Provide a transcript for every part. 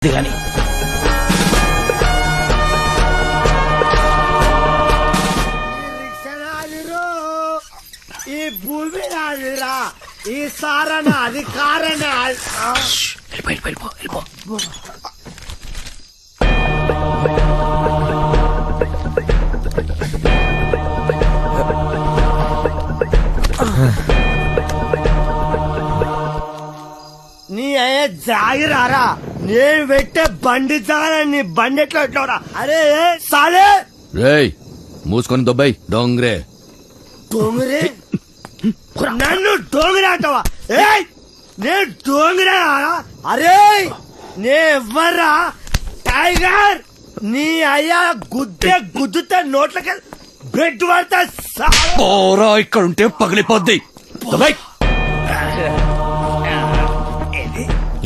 గాని ఈ భూమి నాదిరా, ఈ సారణ అధికారణ. వెళ్ళిపో నీ అయ్యే జాగిరారా, నేను పెట్టే బండి జాగ నీ బండి ఎట్లా ఎట్లా. అరే సాలే రేయ్ మూసుకొని దొబ్బాయి డోంగ్రే. డోంగరే నన్ను డోంగరే అంటావా? ఏయ్ నేను డోంగరే. అరే నే ఎవ్వరా టైగర్, నీ అయ్యా గుద్దుతే నోట్లకి బ్రెడ్ పడతా. పోరా ఇక్కడ ఉంటే పగిలిపోద్ది. దొబ్బాయి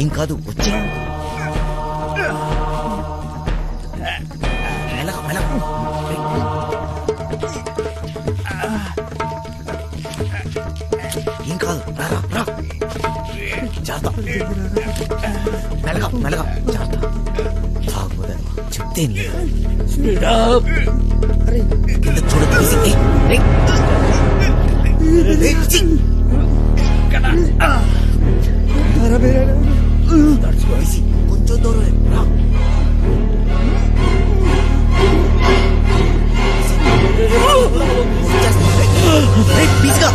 ఏం కాదు వచ్చి ఏం కాదు జాగ్రత్త మెల్లగా జాగ్రత్త చెప్తే చూడదు కొంచెం దూరం ప్లీజ్గా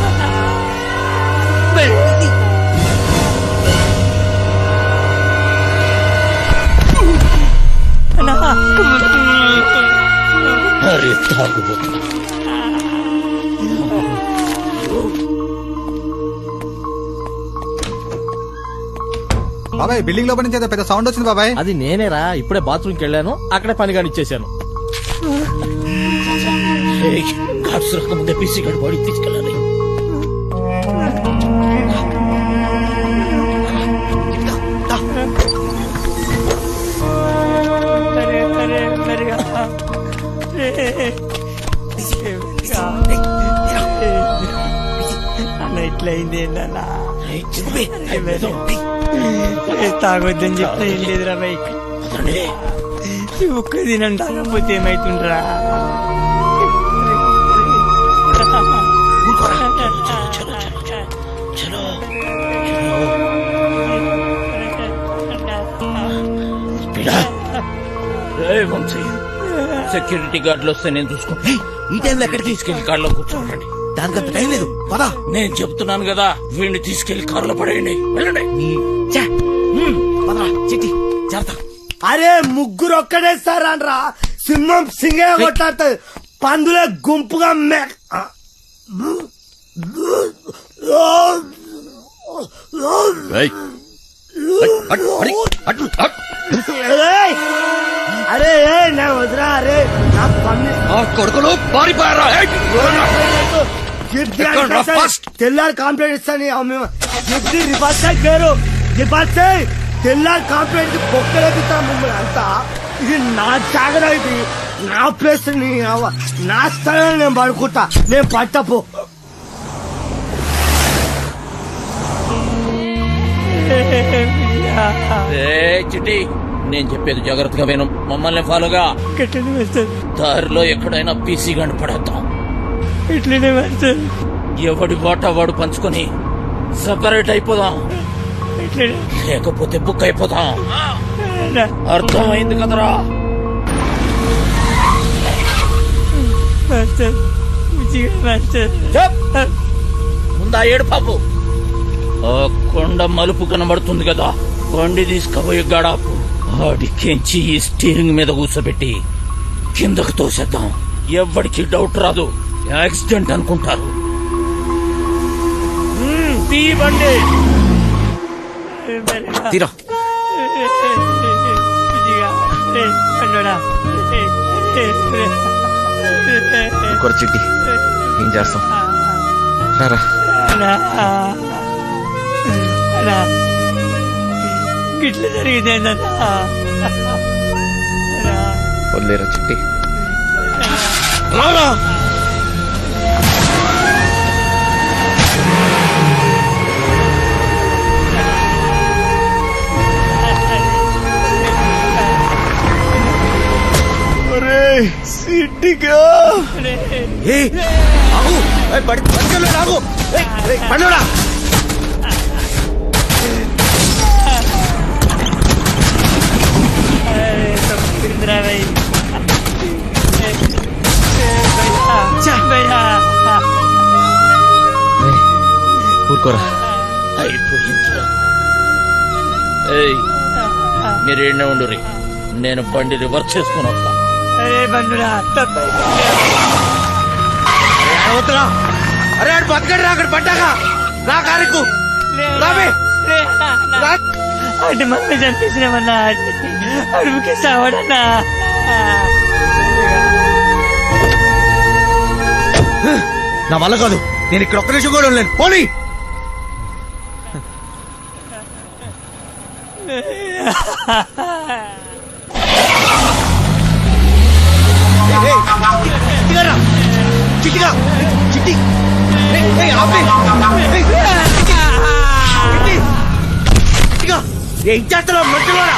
అరే తాగుబోతు. బాబాయ్ బిల్డింగ్ లోపల నుంచి ఏదో పెద్ద సౌండ్ వచ్చింది బాబాయ్. అది నేనేరా, ఇప్పుడే బాత్రూమ్కి వెళ్ళాను, అక్కడే పని కానిచ్చేసాను. గాడ్స్ రాకముందే పీసీ గడి బాడీ తీసుకెళ్ళాలి. ఇట్లయింది తాగొద్దని చెప్పిన ఏం లేదురా బైక్. ఒక్క దినం తాగకపోతే ఏమైతుండ్రా? సెక్యూరిటీ గార్డులు వస్తే నేను చూసుకుంటా. ఈ టైంలో ఎక్కడికి తీసుకెళ్లి కార్లో కూర్చోండి. దానికంత టైం లేదు పదా. నేను చెప్తున్నాను కదా, వీడిని తీసుకెళ్లి కారులో పడేయండి. వెళ్ళండి. చెట్టి జాగ్రత్త. అరే ముగ్గురు ఒక్కడేస్తారా? సింహం సింగే కొట్టాడుతుంది, పందులే గుంపుగా అరే నా వదిరా. అరే నా పన్ను కొడుకులు పారిపోయారా? తెల్లారి కంప్లైంట్ ఇస్తాను. రివర్స్ పేరు రివర్స్ తెల్లారి కంప్లైంట్ బొక్కలేపిస్తాను మిమ్మల్ని అంతా. ఇది నా జాగ్రత్త, ఇది నా ప్లేస్, నా స్థలం. నేను పడుకుంటా, నేను పట్టపో. చిట్టి నేను చెప్పేది జాగ్రత్తగా విను. మమ్మల్ని ఫాలోగా. దారిలో ఎక్కడైనా పీసీ గండి పడేద్దాం. ఇట్లనే వస్తుంది. ఎవడి వాటా వాడు పంచుకొని సపరేట్ అయిపోదాం, లేకపోతే బుక్ అయిపోదాం. అర్థమైంది కదరా? ముందా ఏడు పాపు. ఆ కొండ మలుపు కనబడుతుంది కదా, కొండి తీసుకుపోయి గడాపు ఆడికెంచి ఈ స్టీరింగ్ మీద కూర్చోబెట్టి కిందకు తోసేద్దాం. ఎవ్వడికి డౌట్ రాదు, యాక్సిడెంట్ అనుకుంటారు. తీయండి. తీరా చిట్టి ఏం చేస్తాం? గిట్ల జరిగిందేందన్నా? వదిలేరా చిట్టి. చిట్టిగా పండురా ఊరుకోరా. అయిపోయిందిరా. ఏయ్, మీరేనే ఉండు రే, నేను బండి రివర్స్ చేసుకుని వస్తా. అరే ఆడు బతకడు రా, అక్కడ పడ్డాగా రా కారుకు రాబే. అంటే మమ్మీ చంపేసినామన్నా అడుగుకి సావడన్నా నా వల్ల కాదు, నేను ఇక్కడ ఒక్క నిమిషం కూడా ఉండలేను. పోనీ చిట్టిగా చిట్టి ఏం చేస్తున్నావు మంచిలోనా?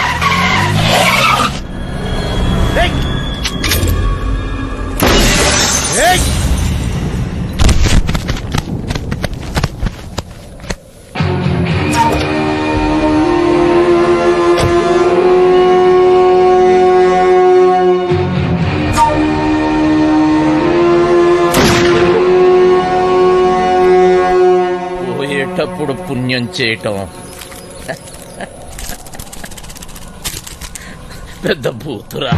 పోయేటప్పుడు పుణ్యం చేయటం పెద్ద భూతురా.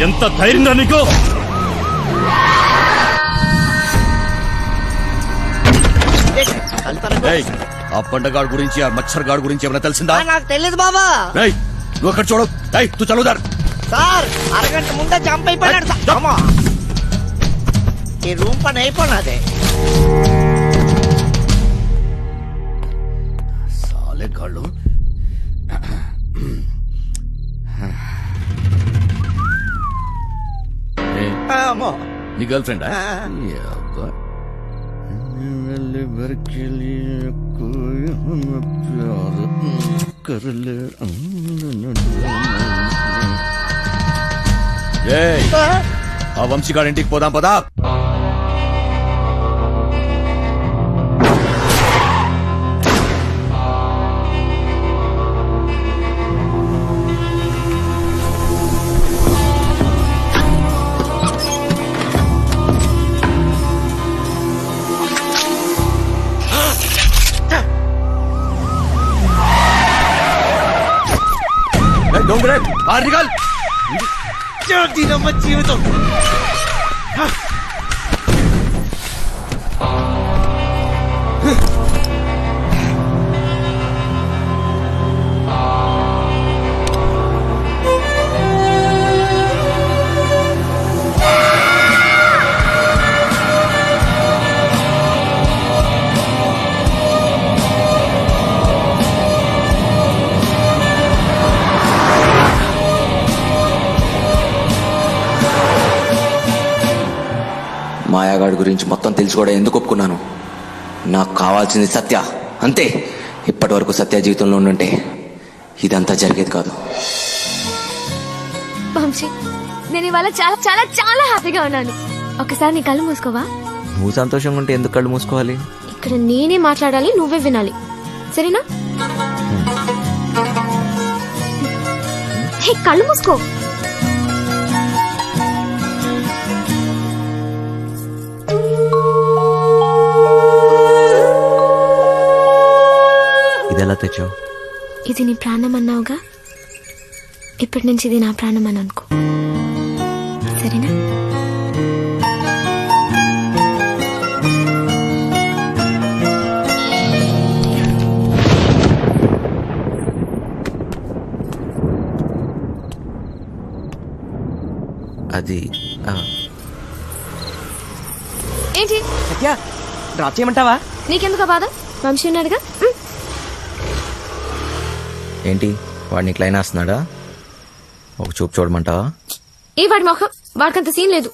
ఎంత ధైర్యంగా నీకు? ఆ పండగాడు గురించి ఆ మచ్చర్ గాడు గురించి ఏమైనా తెలిసిందా? నాకు తెలియదు బాబా. నువ్వు అక్కడ చూడు. తు చదువుదారు సార్ అరగంట ముందే జంప్ అయిపోయినాడు సార్. ఈ రూమ్ పని అయిపోయినదే. సాలే గాళ్ళు. నీ గర్ల్ ఫ్రెండ్ ఆ వంశీగాడి ఇంటికి పోదాం పదా. జీవితం మాయాగాడి గురించి మొత్తం తెలిసి కూడా ఎందుకు ఒప్పుకున్నాను? నాకు కావాల్సింది సత్య, అంతే. ఇప్పటి వరకు సత్య జీవితంలో ఉండుంటే ఇదంతా జరిగేది కాదు. వంశీ, నేను ఇవాళ చాలా చాలా చాలా హ్యాపీగా ఉన్నాను. ఒకసారి నీ కళ్ళు మూసుకోవా? నువ్వు సంతోషంగా ఉంటే ఎందుకు కళ్ళు మూసుకోవాలి? ఈ ఇక్కడ నేనే మాట్లాడాలి, నువ్వే వినాలి, సరేనా? హే, కళ్ళు మూసుకో. ఇదెలా తెచ్చావు? ఇది నీ ప్రాణం అన్నావుగా, ఇప్పటి నుంచి ఇది నా ప్రాణం అని అనుకో, సరేనా? అది ఏంటి సత్య డ్రాప్ చేయమంటావా? నీకెందుకు బాధ? వంశీ ఉన్నాడుగా. ఏంటి వాడు నీకు లైన్ వేస్తున్నాడా? ఒక చూపు చూడమంటావా? ఏ వాడి మొహం, వాడికంత సీన్ లేదు.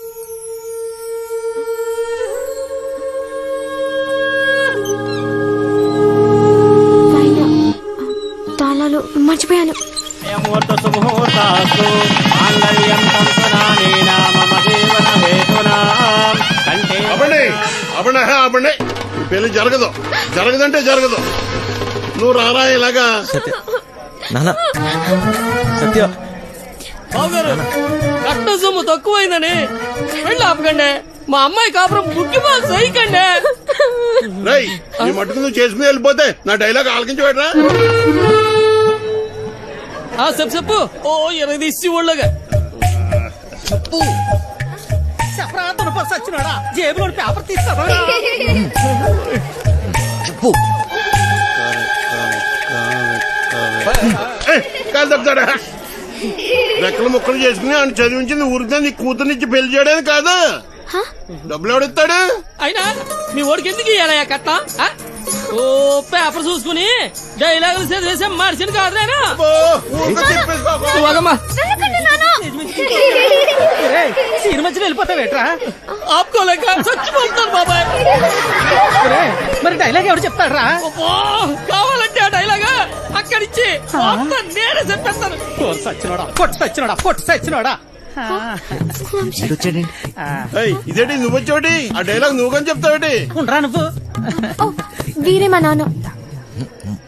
పైన తాళాలు మర్చిపోయాను. అబండి పెళ్లి జరగదు, జరగదంటే జరగదు. నువ్వు రారా ఇలాగా. సత్య నాన్న, సత్య కట్ట సొమ్ము తక్కువైందని వెళ్ళి ఆపకండి. మా అమ్మాయి కాపురం బుక్కి బాగా సైకండి. రై నీ మట్టుకు నువ్వు చేసుకుని వెళ్ళిపోతే నా డైలాగ్ ఆలకించి పెట్టరా. చెప్పు చెప్పు. ఓ 20 తీసి ఊళ్ళగా చెప్పు. సచ్చినాడా జేబులో పేపర్ తీస్తాడా? చెప్పు. కాదు తప్పుతాడా? రెక్కలు ముక్కలు చేసుకుని ఆయన చదివించింది ఊరికే నీ కూతురునిచ్చి పెళ్లి చేయడానికి కాదు. డబ్బులు ఎవడిస్తాడు? అయినా మీ ఓడికి ఎందుకు ఇయ్యాలయ్యా కట్నం? ఓ పేపర్ చూసుకుని డైలాగులు చదివేసే మనిషిని కాదు నేను. మధ్యలో వెళ్ళిపోతావేట్రా? ఆపుకోలేక చచ్చిపోతున్నాను బాబాయ్. మరి డైలాగ్ ఎవరు చెప్తాడ్రా? కావాలంటే ఆ డైలాగ్ అక్కడిచ్చి నేనే చెప్పేస్తాను. పొట్టు సచ్చినోడా. ఇదేంటి నువ్వు వచ్చావుటి? ఆ డైలాగ్ నువ్వు కానీ చెప్తావుటి? ఉండరా నువ్వు? వీరే మా నాన్న.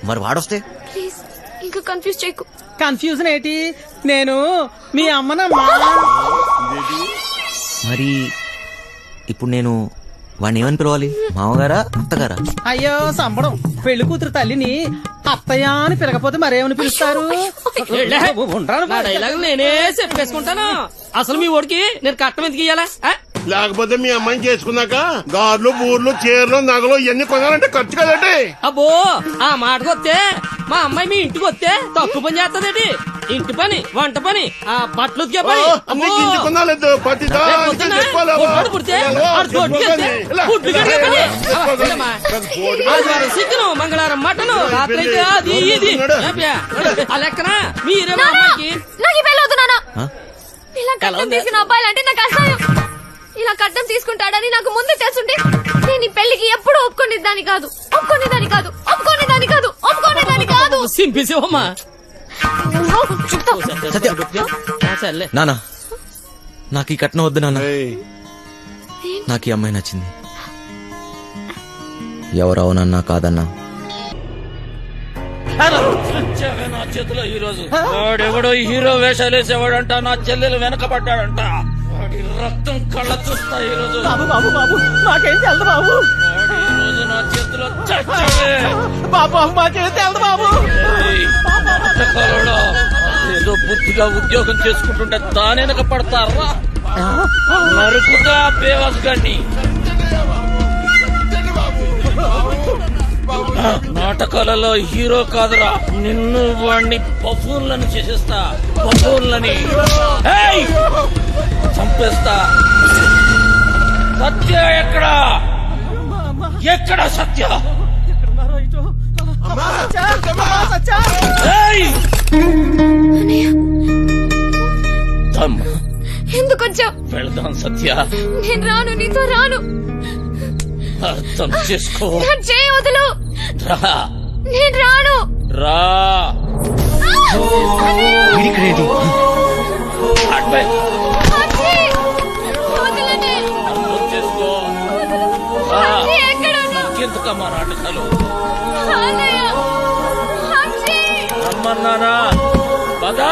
మరి వాడొస్తే? ప్లీజ్ ఇంకా కన్ఫ్యూజ్ చేయకు. కన్ఫ్యూజన్ ఏంటి? నేను మీ అమ్మనమ్మా. మరి ఇప్పుడు నేను వాడిని ఏమని పిలవాలి? మామగారా, అత్తగారా? అయ్యో సంబడం, పెళ్లి కూతురు తల్లిని అత్తయ్య అని పిలకపోతే మరేమని పిలుస్తారు? డైలాగ్ నేనే చెప్పేసుకుంటాను. అసలు మీ ఓడికి నేను కట్టం ఎందుకు ఇయ్యాలా? లేకపోతే మీ అమ్మాయిని చేసుకున్నాక గార్లు, బూర్లు, చీరలు, నగలు ఇవన్నీ కొనాలంటే ఖర్చు కదండి. అబ్బో ఆ మాటకు వస్తే మా అమ్మాయి మీ ఇంటికి వస్తే తక్కువ పని చేస్తదేటి? ఇంటి పని, వంట పని, ఆ బట్టలు ఉతికే పని. కొనాలేదు చికెన్, మంగళవారం మటన్, రాత్రి అయితే అది ఇది. ఆ లెక్కన మీరే మా అమ్మాయికి. నాకు ఈ పెళ్ళి వద్దు నాన్న. ఇలా కట్నం తీసుకున్న అబ్బాయిలంటే నాకు అసహ్యం. ఇలా కట్నం తీసుకుంటాడని నాకు ముందే తెలుసుంటే నేను ఈ పెళ్లికి ఎప్పుడు ఒప్పుకునేదాన్ని కాదు. సింపేసేవమ్మా. నానా, నాకు ఈ కట్నం వద్దు నాన్న. నాకు ఈ అమ్మాయి నచ్చింది. ఎవరు అవునన్నా కాదన్నా నా చేతిలో ఈ రోజు వాడెవడో హీరో వేషాలు వేసేవాడంట. నా చెల్లెలు వెనకబడ్డాడంట. వాడి రక్తం కళ్ళ చూస్తా ఈ రోజు. బాబు బాబు బాబు మాకేం తెలదు బాబు. ఈ రోజు నా చేతిలో చచ్చావే బాబు. మాకేం తెలదు బాబు. ఏదో బుద్ధిగా ఉద్యోగం చేసుకుంటుంటే దాని వెనక పడతారా? నరుకుతా బేవాస్ గాన్ని. నాటకాలలో హీరో కాదురా, నిన్ను వాణ్ణి బఫూన్లను చేసేస్తా. బఫూన్లని చంపేస్తా. సత్య ఎక్కడా? ఎక్కడ సత్య? ఎందుకు వచ్చావు? వెళదాం సత్య. నేను రాను, నీతో రాను. అర్థం చేసుకో. చేయి వదులు. రా. నేను రాను. రా. అర్థం చేసుకో. ఇంకెంత ఎందుకమ్మా నాటకాలు? అన్నయ్య, వంశీ! రమ్మన్నానా? పదా